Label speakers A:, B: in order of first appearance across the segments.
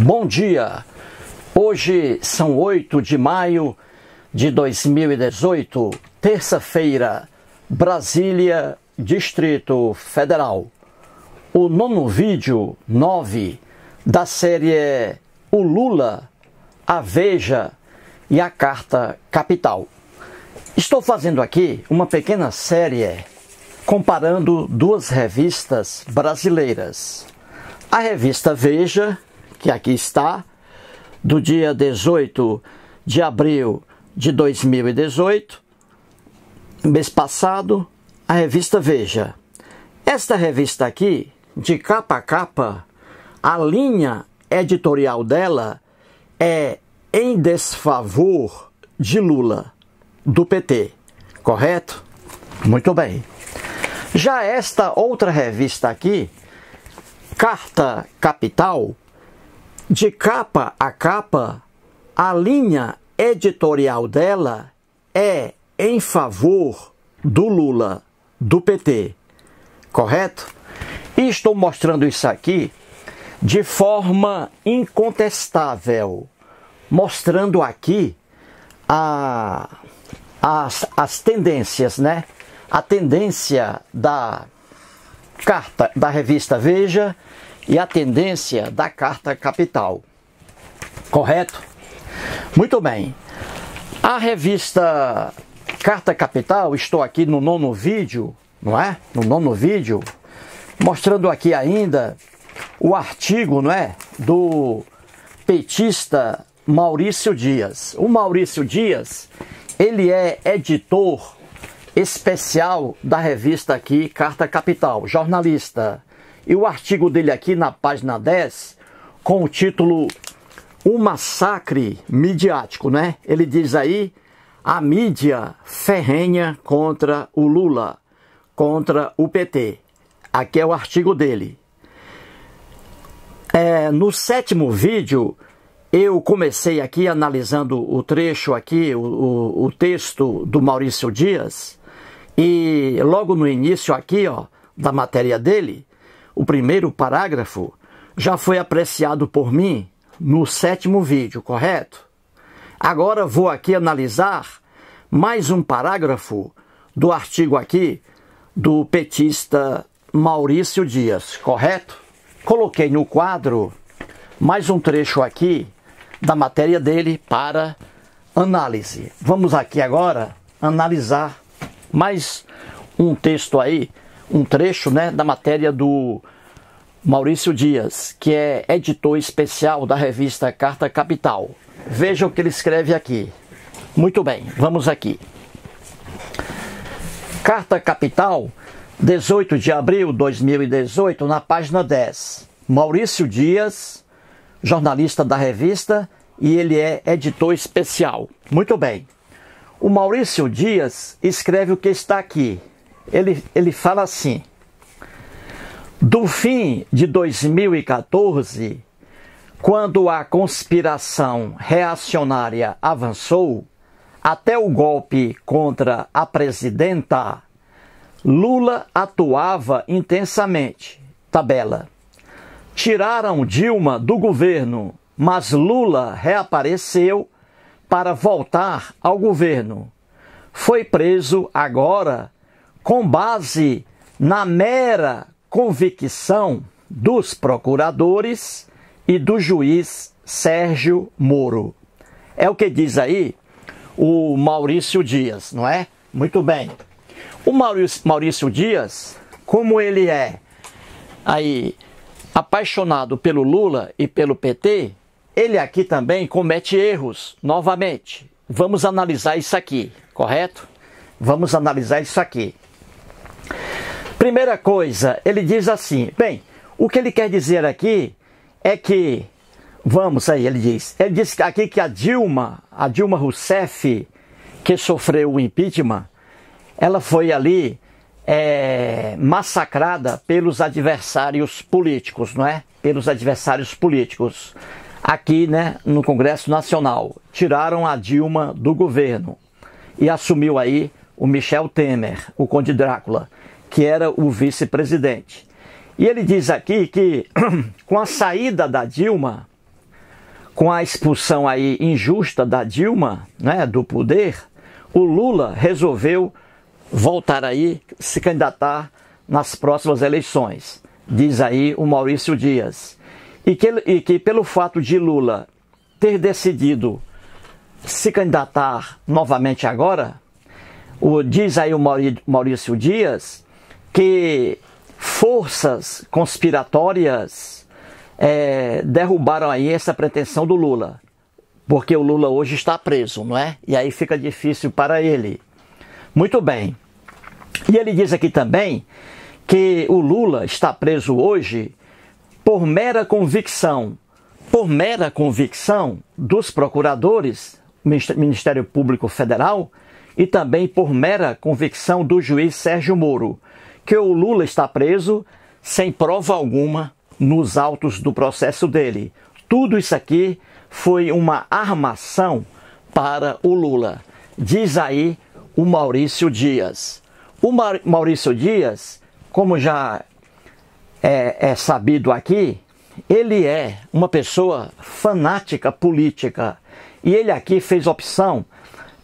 A: Bom dia! Hoje são 8 de maio de 2018, terça-feira, Brasília, Distrito Federal. O nono vídeo 9 da série O Lula, a Veja e a Carta Capital. Estou fazendo aqui uma pequena série comparando duas revistas brasileiras. A revista Veja, que aqui está, do dia 18 de abril de 2018, mês passado, a revista Veja. Esta revista aqui, de capa a capa, a linha editorial dela é em desfavor de Lula, do PT, correto? Muito bem. Já esta outra revista aqui, Carta Capital, de capa a capa, a linha editorial dela é em favor do Lula, do PT, correto? E estou mostrando isso aqui de forma incontestável, mostrando aqui as tendências, né? A tendência da revista Veja e a tendência da Carta Capital, correto? Muito bem. A revista Carta Capital, estou aqui no nono vídeo, não é? No nono vídeo, mostrando aqui ainda o artigo, não é? Do petista Maurício Dias. O Maurício Dias, ele é editor especial da revista aqui, Carta Capital, jornalista. E o artigo dele aqui na página 10, com o título O Massacre Midiático, né? Ele diz aí, a mídia ferrenha contra o Lula, contra o PT. Aqui é o artigo dele. No sétimo vídeo, eu comecei aqui analisando o trecho aqui, o texto do Maurício Dias, e logo no início aqui, ó, da matéria dele, o primeiro parágrafo já foi apreciado por mim no sétimo vídeo, correto? Agora vou aqui analisar mais um parágrafo do artigo aqui do petista Maurício Dias, correto? Coloquei no quadro mais um trecho aqui da matéria dele para análise. Vamos aqui agora analisar mais um texto aí, um trecho, né, da matéria do Maurício Dias, que é editor especial da revista Carta Capital. Veja o que ele escreve aqui. Muito bem, vamos aqui. Carta Capital, 18 de abril de 2018, na página 10. Maurício Dias, jornalista da revista, e ele é editor especial. Muito bem. O Maurício Dias escreve o que está aqui. Ele fala assim: do fim de 2014, quando a conspiração reacionária avançou, até o golpe contra a presidenta, Lula atuava intensamente. Tabela. Tiraram Dilma do governo, mas Lula reapareceu para voltar ao governo. Foi preso agora com base na mera convicção dos procuradores e do juiz Sérgio Moro. É o que diz aí o Maurício Dias, não é? Muito bem. O Maurício Dias, como ele é aí apaixonado pelo Lula e pelo PT, ele aqui também comete erros, novamente. Vamos analisar isso aqui, correto? Vamos analisar isso aqui. Primeira coisa, ele diz assim, bem, o que ele quer dizer aqui é que, vamos aí, ele diz aqui que a Dilma Rousseff, que sofreu o impeachment, ela foi ali massacrada pelos adversários políticos, não é? Pelos adversários políticos. Aqui, né, no Congresso Nacional, tiraram a Dilma do governo e assumiu aí o Michel Temer, o Conde Drácula, que era o vice-presidente. E ele diz aqui que com a saída da Dilma, com a expulsão aí injusta da Dilma, né, do poder, o Lula resolveu voltar aí, se candidatar nas próximas eleições, diz aí o Maurício Dias. E que pelo fato de Lula ter decidido se candidatar novamente agora, diz aí o Maurício Dias que forças conspiratórias derrubaram aí essa pretensão do Lula, porque o Lula hoje está preso, não é? E aí fica difícil para ele. Muito bem. E ele diz aqui também que o Lula está preso hoje por mera convicção dos procuradores, Ministério Público Federal, e também por mera convicção do juiz Sérgio Moro, que o Lula está preso sem prova alguma nos autos do processo dele. Tudo isso aqui foi uma armação para o Lula, diz aí o Maurício Dias. O Maurício Dias, como já é sabido aqui, ele é uma pessoa fanática política. E ele aqui fez opção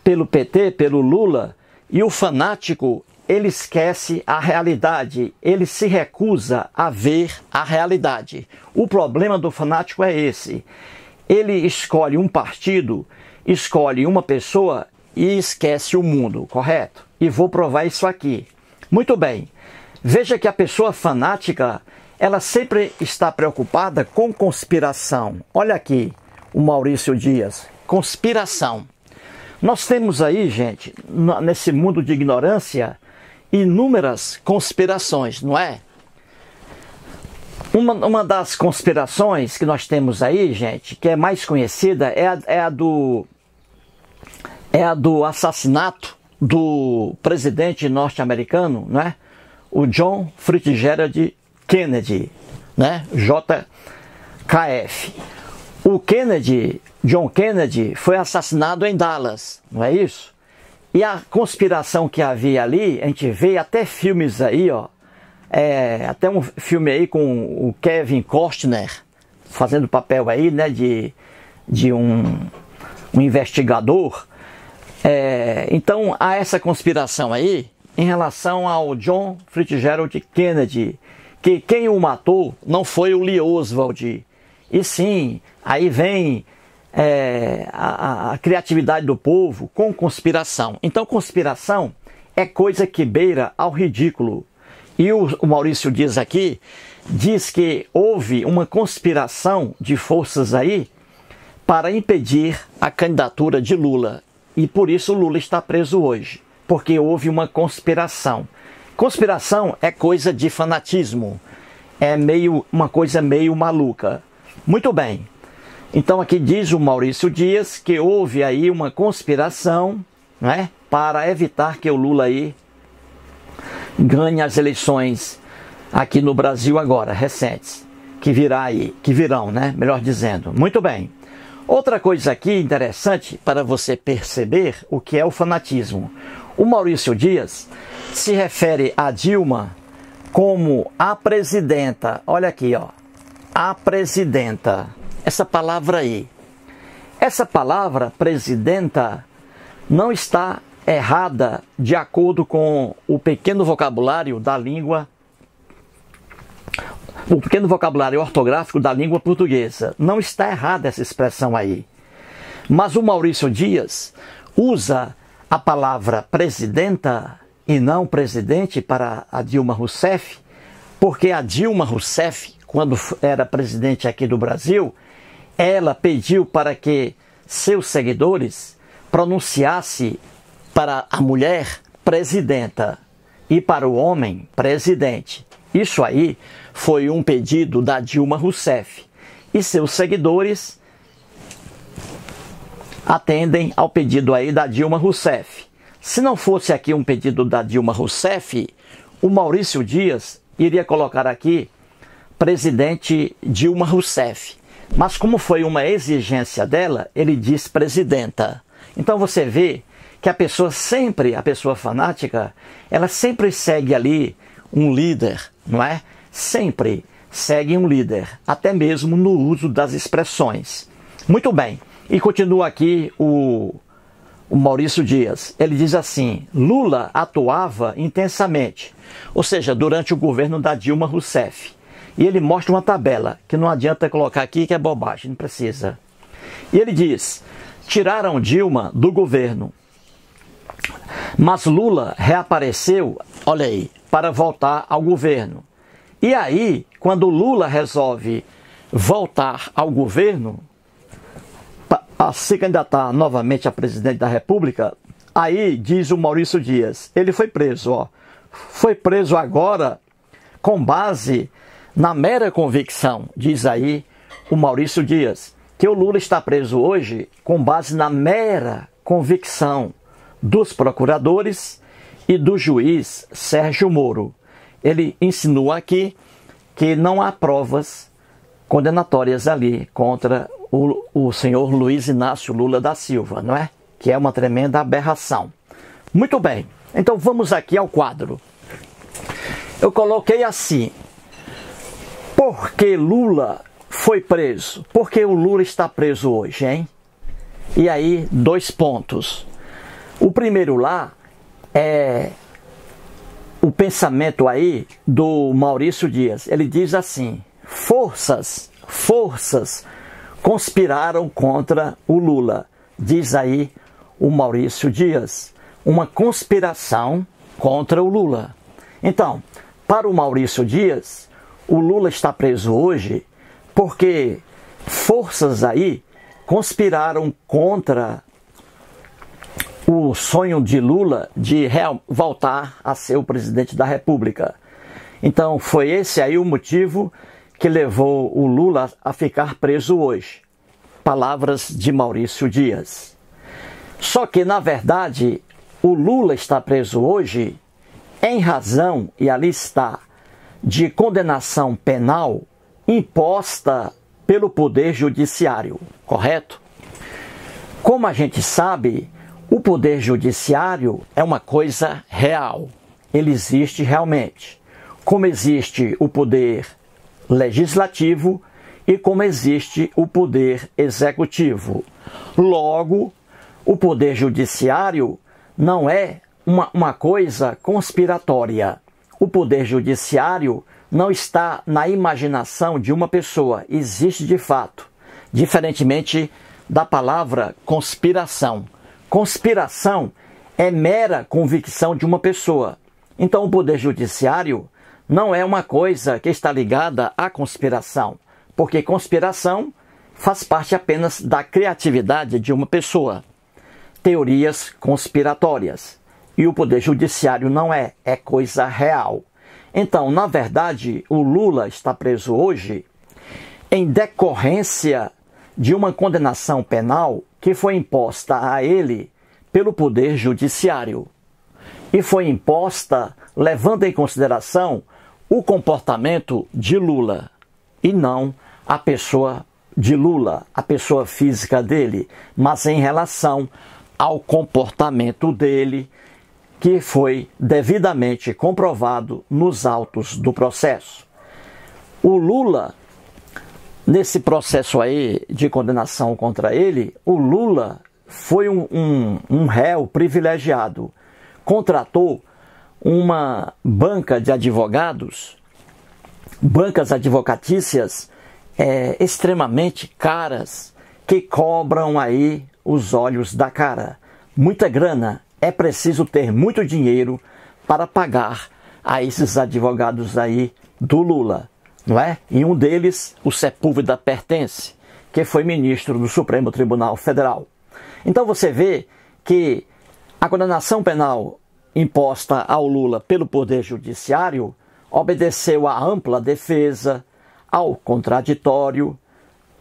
A: pelo PT, pelo Lula, e o fanático, ele esquece a realidade, ele se recusa a ver a realidade. O problema do fanático é esse. Ele escolhe um partido, escolhe uma pessoa e esquece o mundo, correto? E vou provar isso aqui. Muito bem. Veja que a pessoa fanática, ela sempre está preocupada com conspiração. Olha aqui o Maurício Dias. Conspiração. Nós temos aí, gente, nesse mundo de ignorância, inúmeras conspirações, não é? Uma das conspirações que nós temos aí, gente, que é mais conhecida, é a do assassinato do presidente norte-americano, não é? O John Fitzgerald Kennedy, né? JFK. O John Kennedy, foi assassinado em Dallas, não é isso? E a conspiração que havia ali, a gente vê até filmes aí, ó, até um filme aí com o Kevin Costner, fazendo papel aí, né, de um investigador. Então, há essa conspiração aí, em relação ao John Fitzgerald Kennedy, que quem o matou não foi o Lee Oswald, e sim, aí vem a criatividade do povo com conspiração. Então, conspiração é coisa que beira ao ridículo. E o Maurício Dias aqui diz que houve uma conspiração de forças aí para impedir a candidatura de Lula. E por isso o Lula está preso hoje, porque houve uma conspiração. Conspiração é coisa de fanatismo, é uma coisa meio maluca. Muito bem. Então aqui diz o Maurício Dias que houve aí uma conspiração, né, para evitar que o Lula aí ganhe as eleições aqui no Brasil agora, recentes, que virão, né, melhor dizendo. Muito bem. Outra coisa aqui interessante para você perceber o que é o fanatismo. O Maurício Dias se refere a Dilma como a presidenta. Olha aqui, ó. A presidenta. Essa palavra aí. Essa palavra presidenta não está errada de acordo com o pequeno vocabulário da língua, o pequeno vocabulário ortográfico da língua portuguesa. Não está errada essa expressão aí. Mas o Maurício Dias usa a palavra presidenta e não presidente para a Dilma Rousseff, porque a Dilma Rousseff, quando era presidente aqui do Brasil, ela pediu para que seus seguidores pronunciassem para a mulher presidenta e para o homem presidente. Isso aí foi um pedido da Dilma Rousseff. E seus seguidores atendem ao pedido aí da Dilma Rousseff. Se não fosse aqui um pedido da Dilma Rousseff, o Maurício Dias iria colocar aqui presidente Dilma Rousseff. Mas como foi uma exigência dela, ele diz presidenta. Então você vê que a pessoa fanática, ela sempre segue ali um líder, não é? Sempre segue um líder, até mesmo no uso das expressões. Muito bem. E continua aqui o Maurício Dias. Ele diz assim: Lula atuava intensamente, ou seja, durante o governo da Dilma Rousseff. E ele mostra uma tabela, que não adianta colocar aqui, que é bobagem, não precisa. E ele diz: tiraram Dilma do governo, mas Lula reapareceu, olha aí, para voltar ao governo. E aí, quando Lula resolve voltar ao governo, a se candidatar novamente a presidente da República, aí diz o Maurício Dias, ele foi preso, ó. Foi preso agora com base na mera convicção, diz aí o Maurício Dias, que o Lula está preso hoje com base na mera convicção dos procuradores e do juiz Sérgio Moro. Ele insinua aqui que não há provas condenatórias ali contra o senhor Luiz Inácio Lula da Silva, não é? Que é uma tremenda aberração. Muito bem, então vamos aqui ao quadro. Eu coloquei assim: por que Lula foi preso? Por que o Lula está preso hoje, hein? E aí, 2 pontos. O primeiro lá é o pensamento aí do Maurício Dias. Ele diz assim: forças conspiraram contra o Lula. Diz aí o Maurício Dias, uma conspiração contra o Lula. Então, para o Maurício Dias, o Lula está preso hoje porque forças aí conspiraram contra o sonho de Lula de voltar a ser o presidente da República. Então, foi esse aí o motivo que levou o Lula a ficar preso hoje. Palavras de Maurício Dias. Só que, na verdade, o Lula está preso hoje em razão, e ali está, de condenação penal imposta pelo Poder Judiciário, correto? Como a gente sabe, o Poder Judiciário é uma coisa real. Ele existe realmente. Como existe o Poder Legislativo e como existe o Poder Executivo. Logo, o Poder Judiciário não é uma coisa conspiratória. O Poder Judiciário não está na imaginação de uma pessoa, existe de fato, diferentemente da palavra conspiração. Conspiração é mera convicção de uma pessoa. Então o Poder Judiciário não é uma coisa que está ligada à conspiração, porque conspiração faz parte apenas da criatividade de uma pessoa. Teorias conspiratórias. E o Poder Judiciário não é coisa real. Então, na verdade, o Lula está preso hoje em decorrência de uma condenação penal que foi imposta a ele pelo Poder Judiciário. E foi imposta levando em consideração o comportamento de Lula e não a pessoa de Lula, a pessoa física dele, mas em relação ao comportamento dele, que foi devidamente comprovado nos autos do processo. O Lula, nesse processo aí de condenação contra ele, o Lula foi um réu privilegiado. Contratou uma banca de advogados, bancas advocatícias extremamente caras, que cobram aí os olhos da cara. Muita grana. É preciso ter muito dinheiro para pagar a esses advogados aí do Lula, não é? E um deles, o Sepúlveda pertence, que foi ministro do Supremo Tribunal Federal. Então você vê que a condenação penal imposta ao Lula pelo Poder Judiciário obedeceu à ampla defesa, ao contraditório,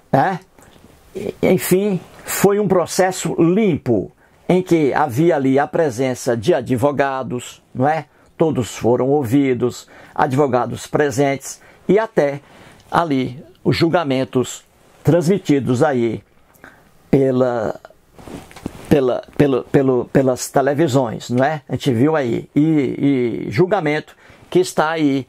A: né? Enfim, foi um processo limpo, em que havia ali a presença de advogados, não é? Todos foram ouvidos, advogados presentes e até ali os julgamentos transmitidos aí pelas televisões, não é? A gente viu aí e julgamento que está aí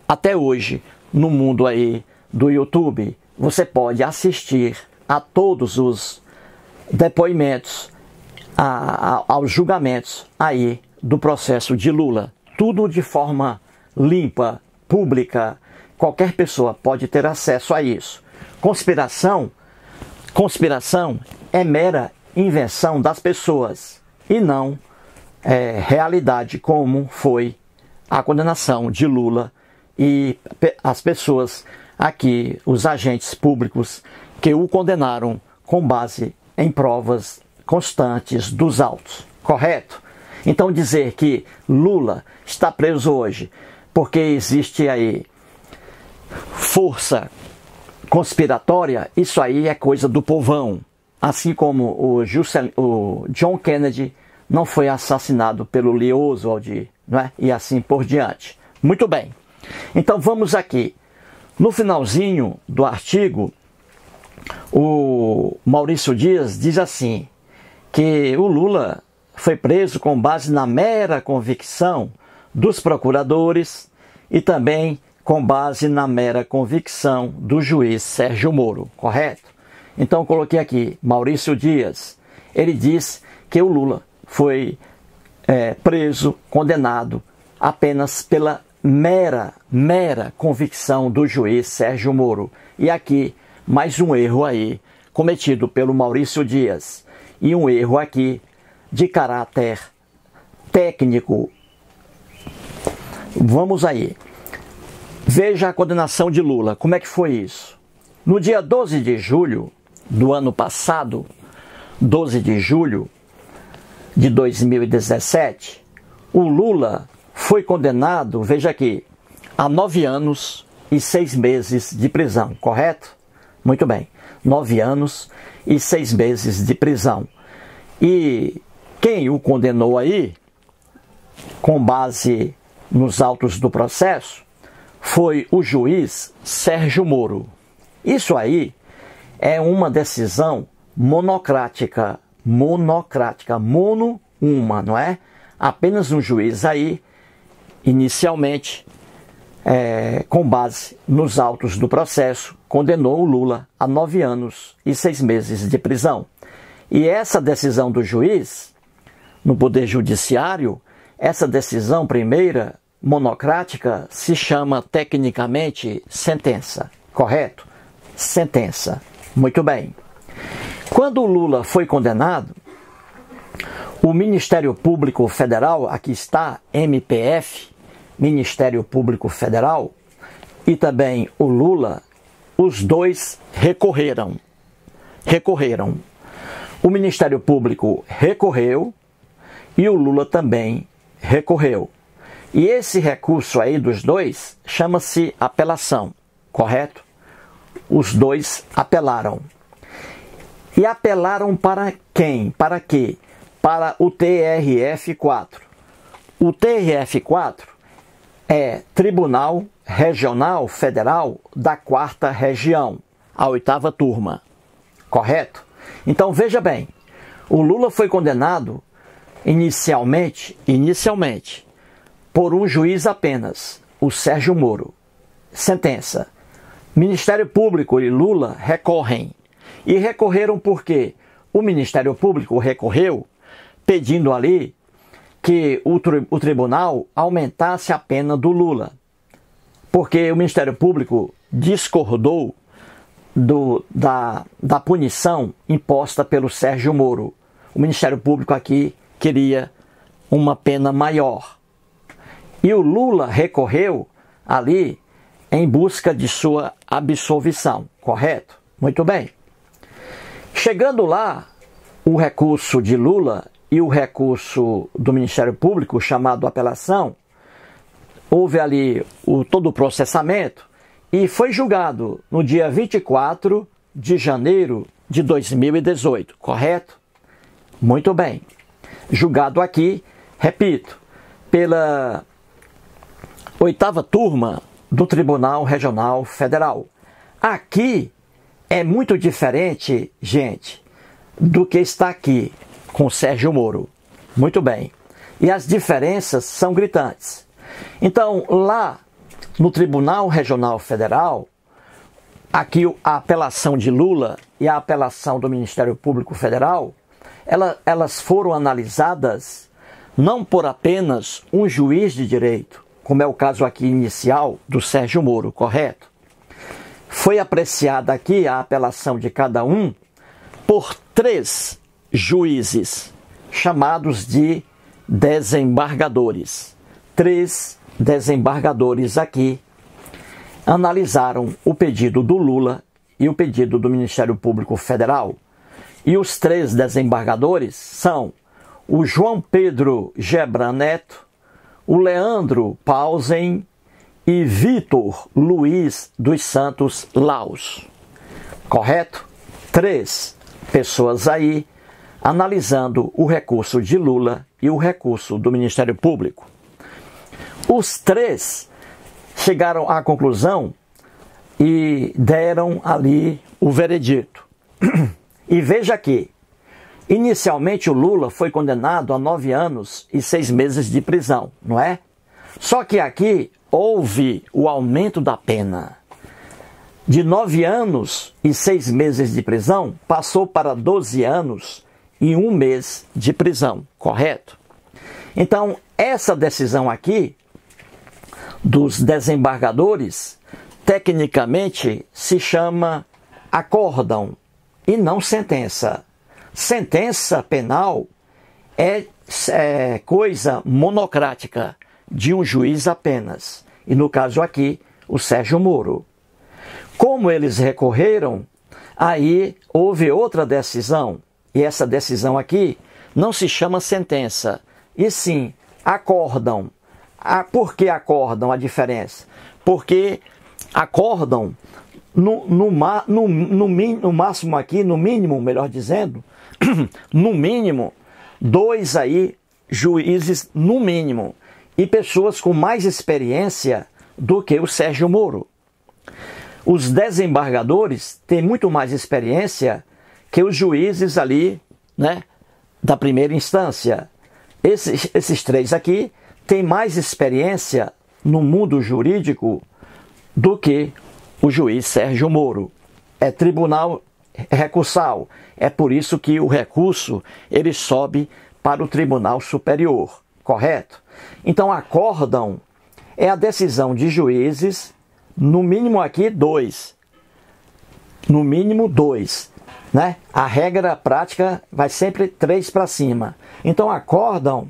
A: até hoje no mundo aí do YouTube. Você pode assistir a todos os depoimentos, aos julgamentos aí do processo de Lula. Tudo de forma limpa, pública, qualquer pessoa pode ter acesso a isso. Conspiração é mera invenção das pessoas e não realidade, como foi a condenação de Lula e as pessoas aqui, os agentes públicos que o condenaram com base em provas constantes dos autos, correto? Então dizer que Lula está preso hoje porque existe aí força conspiratória, isso aí é coisa do povão. Assim como o John Kennedy não foi assassinado pelo Lee Oswald, não é? E assim por diante. Muito bem. Então vamos aqui. No finalzinho do artigo, o Maurício Dias diz assim, que o Lula foi preso com base na mera convicção dos procuradores e também com base na mera convicção do juiz Sérgio Moro, correto? Então eu coloquei aqui, Maurício Dias, ele diz que o Lula foi preso, condenado apenas pela mera convicção do juiz Sérgio Moro. E aqui, mais um erro aí, cometido pelo Maurício Dias. E um erro aqui de caráter técnico. Vamos aí. Veja a condenação de Lula. Como é que foi isso? No dia 12 de julho do ano passado, 12 de julho de 2017, o Lula foi condenado, veja aqui, a 9 anos e 6 meses de prisão, correto? Muito bem, 9 anos e 6 meses de prisão. E quem o condenou aí, com base nos autos do processo, foi o juiz Sérgio Moro. Isso aí é uma decisão monocrática, não é? Apenas um juiz aí, inicialmente, com base nos autos do processo, condenou o Lula a 9 anos e 6 meses de prisão. E essa decisão do juiz, no Poder Judiciário, essa decisão primeira, monocrática, se chama tecnicamente sentença, correto? Sentença. Muito bem. Quando o Lula foi condenado, o Ministério Público Federal, aqui está, MPF, Ministério Público Federal, e também o Lula, os dois recorreram. O Ministério Público recorreu e o Lula também recorreu. E esse recurso aí dos dois chama-se apelação, correto? Os dois apelaram. E apelaram para quem? Para quê? Para o TRF4. O TRF4 é Tribunal Regional Federal da 4ª Região, a 8ª turma, correto? Então veja bem, o Lula foi condenado inicialmente por um juiz apenas, o Sérgio Moro. Sentença. Ministério Público e Lula recorrem. E recorreram porque o Ministério Público recorreu pedindo ali que o tribunal aumentasse a pena do Lula. Porque o Ministério Público discordou da punição imposta pelo Sérgio Moro. O Ministério Público aqui queria uma pena maior. E o Lula recorreu ali em busca de sua absolvição, correto? Muito bem. Chegando lá, o recurso de Lula e o recurso do Ministério Público, chamado apelação, houve ali todo o processamento e foi julgado no dia 24 de janeiro de 2018, correto? Muito bem. Julgado aqui, repito, pela 8ª turma do Tribunal Regional Federal. Aqui é muito diferente, gente, do que está aqui com Sérgio Moro. Muito bem. E as diferenças são gritantes. Então, lá no Tribunal Regional Federal, aqui a apelação de Lula e a apelação do Ministério Público Federal, elas foram analisadas não por apenas um juiz de direito, como é o caso aqui inicial do Sérgio Moro, correto? Foi apreciada aqui a apelação de cada um por 3 juízes, chamados de desembargadores. 3 desembargadores aqui analisaram o pedido do Lula e o pedido do Ministério Público Federal. E os 3 desembargadores são o João Pedro Gebran Neto, o Leandro Pausen e Vitor Luiz dos Santos Laus. Correto? 3 pessoas aí analisando o recurso de Lula e o recurso do Ministério Público. Os 3 chegaram à conclusão e deram ali o veredito. E veja que, inicialmente o Lula foi condenado a 9 anos e 6 meses de prisão, não é? Só que aqui houve o aumento da pena. De 9 anos e 6 meses de prisão, passou para 12 anos e 1 mês de prisão, correto? Então, essa decisão aqui dos desembargadores, tecnicamente se chama acórdão e não sentença. Sentença penal é coisa monocrática de um juiz apenas. E no caso aqui, o Sérgio Moro. Como eles recorreram, aí houve outra decisão. E essa decisão aqui não se chama sentença, e sim acórdão. Por que acórdão a diferença? Porque acórdão, no máximo aqui, no mínimo, melhor dizendo, no mínimo, 2 aí juízes no mínimo, e pessoas com mais experiência do que o Sérgio Moro. Os desembargadores têm muito mais experiência que os juízes ali, né, da primeira instância. Esses 3 aqui têm mais experiência no mundo jurídico do que o juiz Sérgio Moro. É tribunal recursal. É por isso que o recurso ele sobe para o Tribunal Superior, correto? Então, acórdão é a decisão de juízes, no mínimo aqui 2. No mínimo 2. Né? A regra prática vai sempre 3 para cima. Então, acórdão,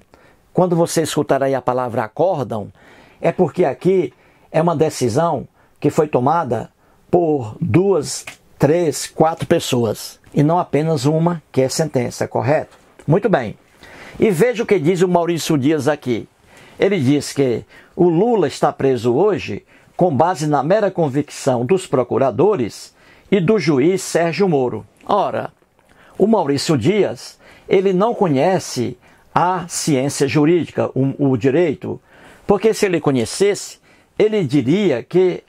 A: quando você escutar aí a palavra acórdão, é porque aqui é uma decisão que foi tomada por 2, 3, 4 pessoas. E não apenas uma, que é sentença, correto? Muito bem. E veja o que diz o Maurício Dias aqui. Ele diz que o Lula está preso hoje com base na mera convicção dos procuradores e do juiz Sérgio Moro. Ora, o Maurício Dias, ele não conhece a ciência jurídica, o direito, porque se ele conhecesse, ele diria que,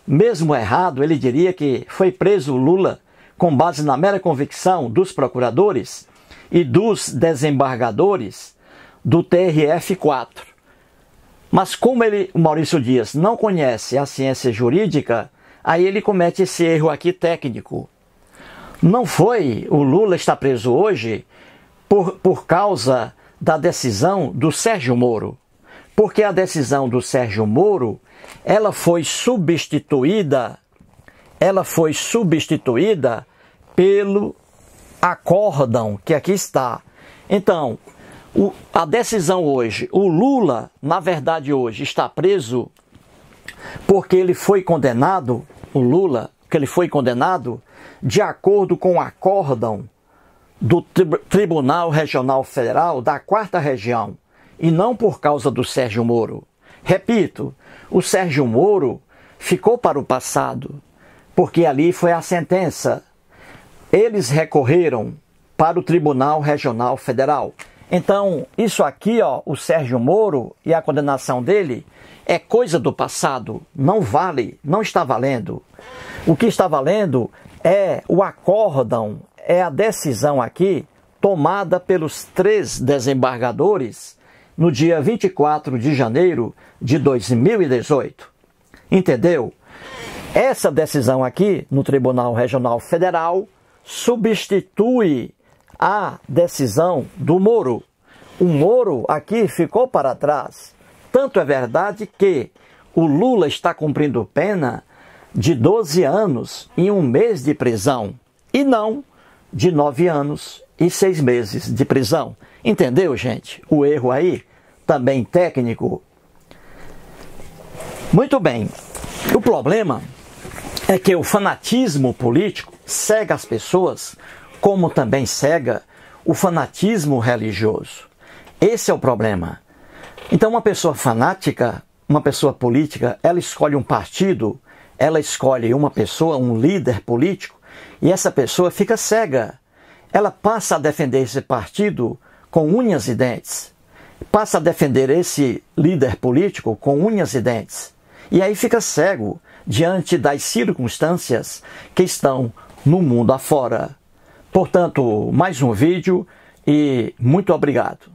A: mesmo errado, ele diria que foi preso o Lula com base na mera convicção dos procuradores e dos desembargadores do TRF4. Mas como o Maurício Dias não conhece a ciência jurídica, aí ele comete esse erro aqui técnico. Não foi o Lula está preso hoje por causa da decisão do Sérgio Moro. Porque a decisão do Sérgio Moro, ela foi substituída pelo acórdão, que aqui está. Então, a decisão hoje, o Lula, na verdade hoje, está preso porque ele foi condenado, o Lula, que ele foi condenado de acordo com o acórdão do Tribunal Regional Federal da 4ª Região, e não por causa do Sérgio Moro. Repito, o Sérgio Moro ficou para o passado, porque ali foi a sentença. Eles recorreram para o Tribunal Regional Federal. Então, isso aqui, ó, o Sérgio Moro e a condenação dele é coisa do passado, não vale, não está valendo. O que está valendo é o acórdão, é a decisão aqui tomada pelos 3 desembargadores no dia 24 de janeiro de 2018. Entendeu? Essa decisão aqui, no Tribunal Regional Federal, substitui a decisão do Moro. O Moro aqui ficou para trás. Tanto é verdade que o Lula está cumprindo pena de 12 anos e 1 mês de prisão, e não de 9 anos e 6 meses de prisão. Entendeu, gente? O erro aí, também técnico. Muito bem. O problema é que o fanatismo político cega as pessoas, como também cega o fanatismo religioso. Esse é o problema. Então, uma pessoa fanática, uma pessoa política, ela escolhe um partido, ela escolhe uma pessoa, um líder político, e essa pessoa fica cega. Ela passa a defender esse partido com unhas e dentes. Passa a defender esse líder político com unhas e dentes. E aí fica cego diante das circunstâncias que estão no mundo afora. Portanto, mais um vídeo e muito obrigado.